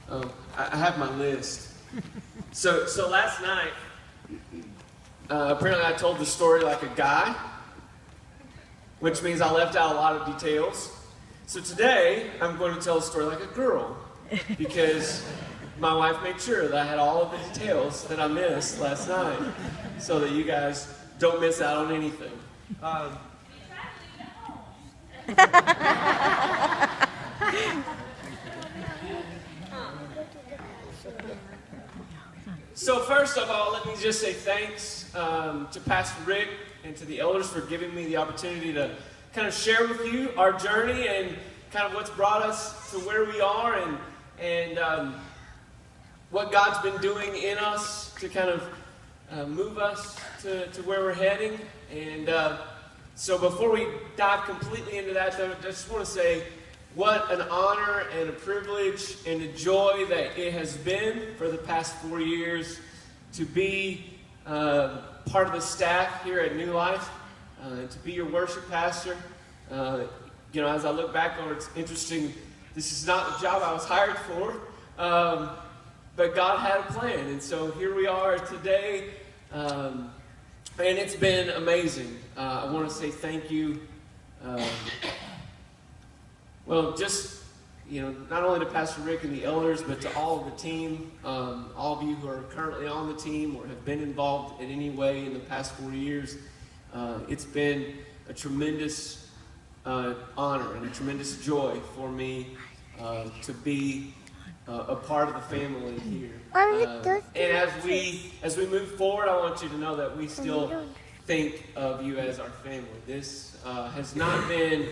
Oh, I have my list. So last night, apparently I told the story like a guy, which means I left out a lot of details. So today, I'm going to tell the story like a girl, because my wife made sure that I had all of the details that I missed last night, so that you guys don't miss out on anything. So first of all, let me just say thanks to Pastor Rick and to the elders for giving me the opportunity to kind of share with you our journey and kind of what's brought us to where we are and what God's been doing in us to kind of move us to where we're heading. And so before we dive completely into that, though, I just want to say what an honor and a privilege and a joy that it has been for the past 4 years to be part of the staff here at New Life, to be your worship pastor. You know, as I look back on it, it's interesting. This is not the job I was hired for, but God had a plan, and so here we are today, and it's been amazing. I want to say thank you. Well, just, you know, not only to Pastor Rick and the elders, but to all of the team, all of you who are currently on the team or have been involved in any way in the past 4 years. It's been a tremendous honor and a tremendous joy for me to be a part of the family here. And as we move forward, I want you to know that we still think of you as our family. This has not been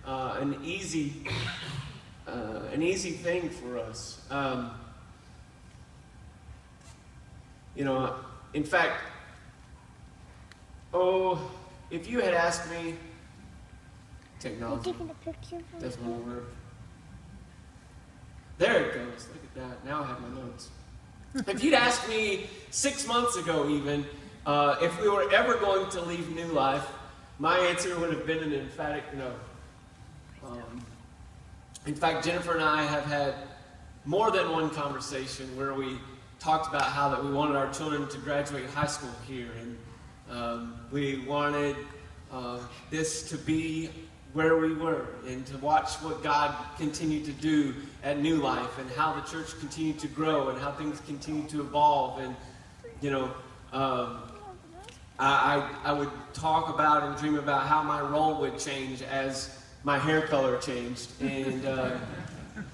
an easy thing for us. You know, in fact, if you had asked me, technology doesn't want to work. There it goes. Look at that. Now I have my notes. If you'd asked me 6 months ago, even if we were ever going to leave New Life, my answer would have been an emphatic no. In fact, Jennifer and I have had more than one conversation where we talked about how that we wanted our children to graduate high school here, and we wanted this to be where we were, and to watch what God continued to do at New Life, and how the church continued to grow, and how things continued to evolve. And you know, I would talk about and dream about how my role would change as my hair color changed. And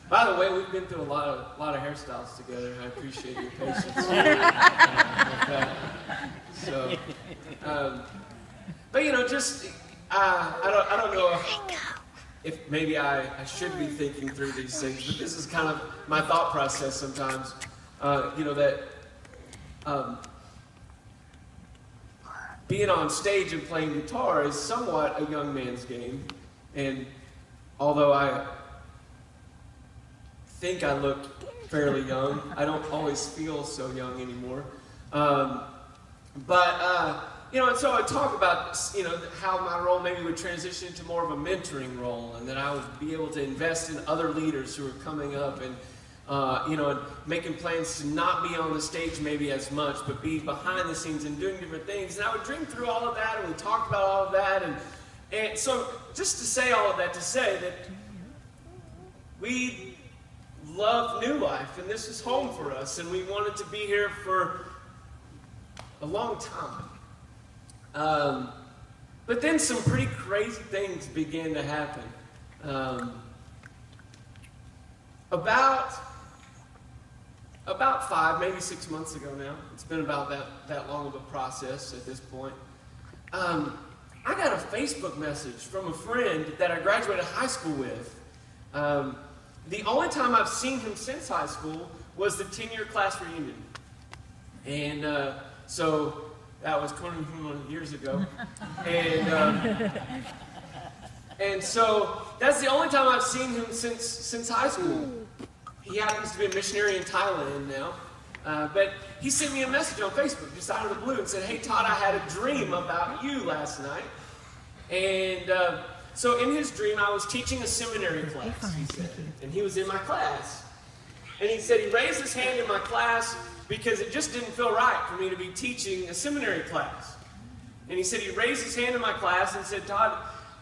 by the way, we've been through a lot of hairstyles together. I appreciate your patience. So, but you know, just I don't know if maybe I should be thinking through these things, but this is kind of my thought process sometimes. You know, that being on stage and playing guitar is somewhat a young man's game. And although I think I look fairly young, I don't always feel so young anymore. You know, and so I talk about, you know, how my role maybe would transition into more of a mentoring role, and that I would be able to invest in other leaders who are coming up, and you know, and making plans to not be on the stage maybe as much, but be behind the scenes and doing different things. And I would dream through all of that, and we talked about all of that, and so just to say all of that, to say that we love New Life, and this is home for us, and we wanted to be here for a long time. But then some pretty crazy things began to happen. About 5, maybe 6 months ago now, it's been about that long of a process at this point, I got a Facebook message from a friend that I graduated high school with. The only time I've seen him since high school was the 10-year class reunion. And so that was 21 years ago. And so that's the only time I've seen him since high school. He happens to be a missionary in Thailand now. But he sent me a message on Facebook just out of the blue and said, "Hey Todd, I had a dream about you last night." And so in his dream, I was teaching a seminary class, he said, and he was in my class. And he said he raised his hand in my class because it just didn't feel right for me to be teaching a seminary class. And he said he raised his hand in my class and said, Todd,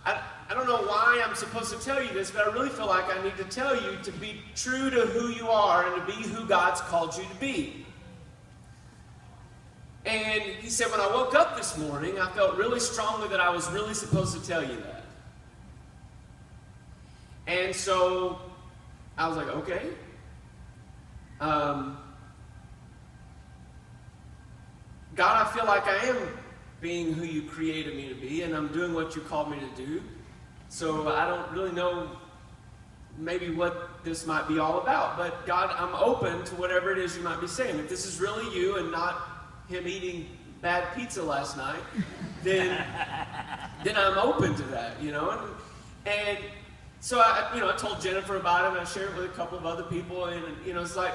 I don't know why I'm supposed to tell you this, but I really feel like I need to tell you to be true to who you are and to be who God's called you to be. And he said, when I woke up this morning, I felt really strongly that I was really supposed to tell you that. And so I was like, okay. God, I feel like I am being who you created me to be, and I'm doing what you called me to do. So I don't really know maybe what this might be all about. But God, I'm open to whatever it is you might be saying. If this is really you and not him eating bad pizza last night, then I'm open to that, you know. And so I told Jennifer about it, and I shared it with a couple of other people, and it's like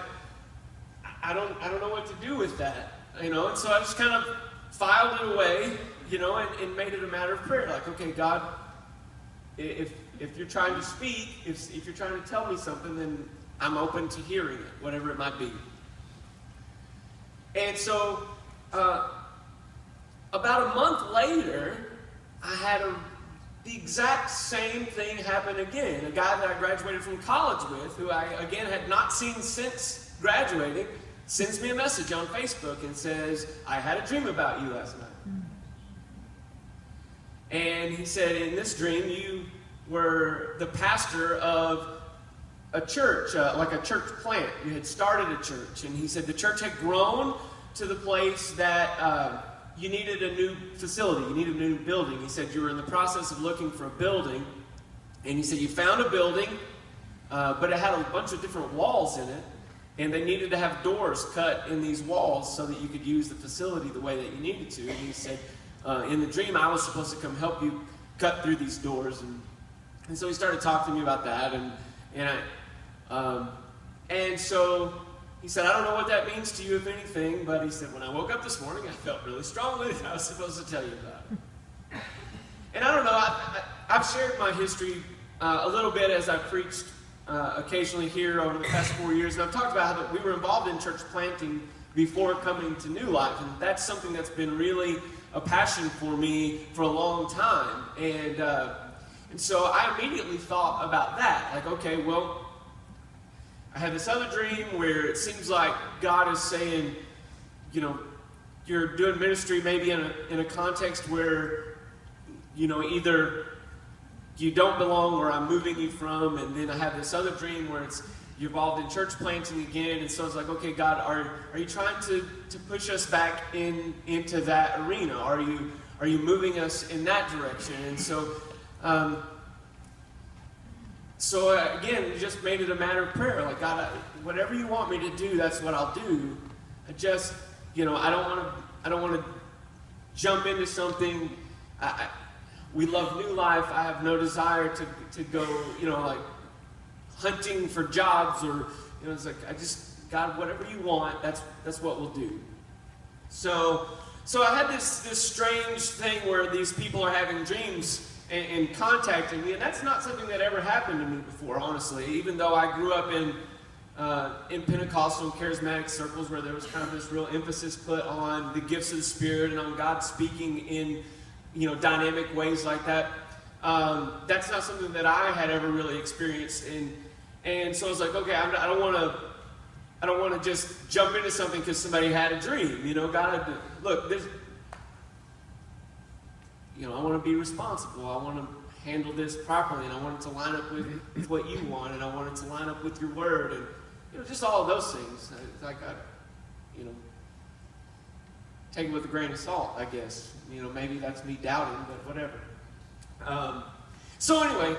I don't know what to do with that, you know. And so I just kind of filed it away, and made it a matter of prayer. Like, okay, God, if you're trying to speak, if you're trying to tell me something, then I'm open to hearing it, whatever it might be. And so about a month later, I had the exact same thing happen again. A guy that I graduated from college with, who I, again, had not seen since graduating, sends me a message on Facebook and says, I had a dream about you last night. And he said, in this dream, you were the pastor of a church, like a church plant. You had started a church. And he said the church had grown to the place that you needed a new facility. You needed a new building. He said you were in the process of looking for a building. And he said you found a building, but it had a bunch of different walls in it. And they needed to have doors cut in these walls so that you could use the facility the way that you needed to. And he said, in the dream, I was supposed to come help you cut through these doors. And so he started talking to me about that. And so he said, I don't know what that means to you, if anything, but he said, when I woke up this morning, I felt really strongly that I was supposed to tell you about it. And I don't know, I've shared my history a little bit as I've preached occasionally here over the past 4 years, and I've talked about how we were involved in church planting before coming to New Life, and that's something that's been really a passion for me for a long time. And so I immediately thought about that, like, okay, well, I had this other dream where it seems like God is saying, you're doing ministry maybe in a context where, either you don't belong or I'm moving you from. And then I have this other dream where you're involved in church planting again. And so it's like, okay, God, are you trying to push us back into that arena? Are you moving us in that direction? And so, again, we just made it a matter of prayer. Like, God, whatever you want me to do, that's what I'll do. I just, I don't want to jump into something. We love New Life. I have no desire to go, like hunting for jobs or, it's like, God, whatever you want, that's what we'll do. So I had this strange thing where these people are having dreams and contacting me, and that's not something that ever happened to me before, honestly, even though I grew up in Pentecostal charismatic circles where there was kind of this real emphasis put on the gifts of the Spirit and on God speaking in, dynamic ways like that. That's not something that I had ever really experienced, and so I was like, okay, I don't want to just jump into something because somebody had a dream, God, look, I want to be responsible. I want to handle this properly, and I want it to line up with what you want, and I want it to line up with your word, and just all of those things. It's like take it with a grain of salt, I guess. Maybe that's me doubting, but whatever. So anyway,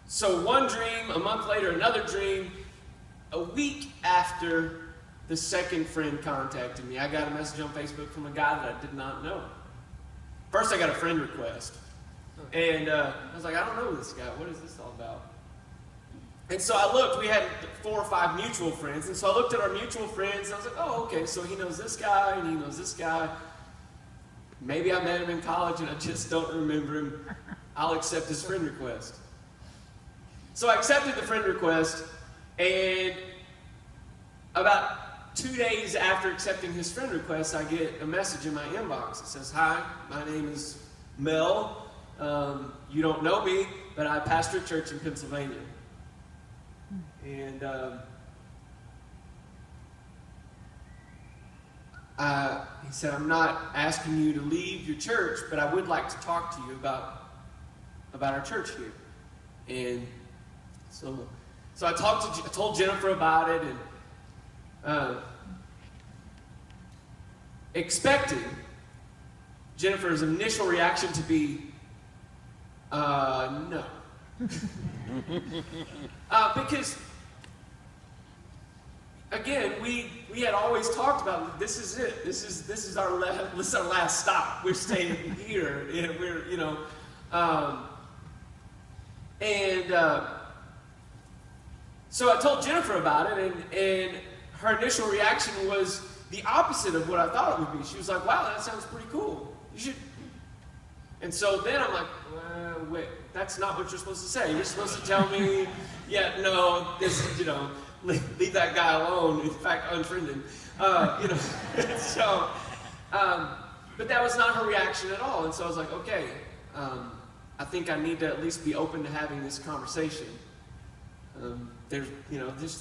so one dream, a month later, another dream. A week after the second friend contacted me, I got a message on Facebook from a guy that I did not know. First, I got a friend request. And I was like, I don't know this guy. What is this all about? And so I looked. We had 4 or 5 mutual friends. And so I looked at our mutual friends, and I was like, oh, okay, so he knows this guy, and he knows this guy. Maybe I met him in college, and I just don't remember him. I'll accept his friend request. So I accepted the friend request, And about 2 days after accepting his friend request, I get a message in my inbox. It says, "Hi, my name is Mel. You don't know me, but I pastor a church in Pennsylvania." And he said, "I'm not asking you to leave your church, but I would like to talk to you about our church here." And so I told Jennifer about it, and expecting Jennifer's initial reaction to be, no. Because, again, we had always talked about, this is it. This is our last stop. We're staying here, and we're, so I told Jennifer about it, and her initial reaction was the opposite of what I thought it would be. She was like, "Wow, that sounds pretty cool. You should." And so then I'm like, "Wait, that's not what you're supposed to say. You're supposed to tell me, yeah, no, this, leave that guy alone. In fact, unfriend him." So, but that was not her reaction at all. And so I was like, okay, I think I need to at least be open to having this conversation. There's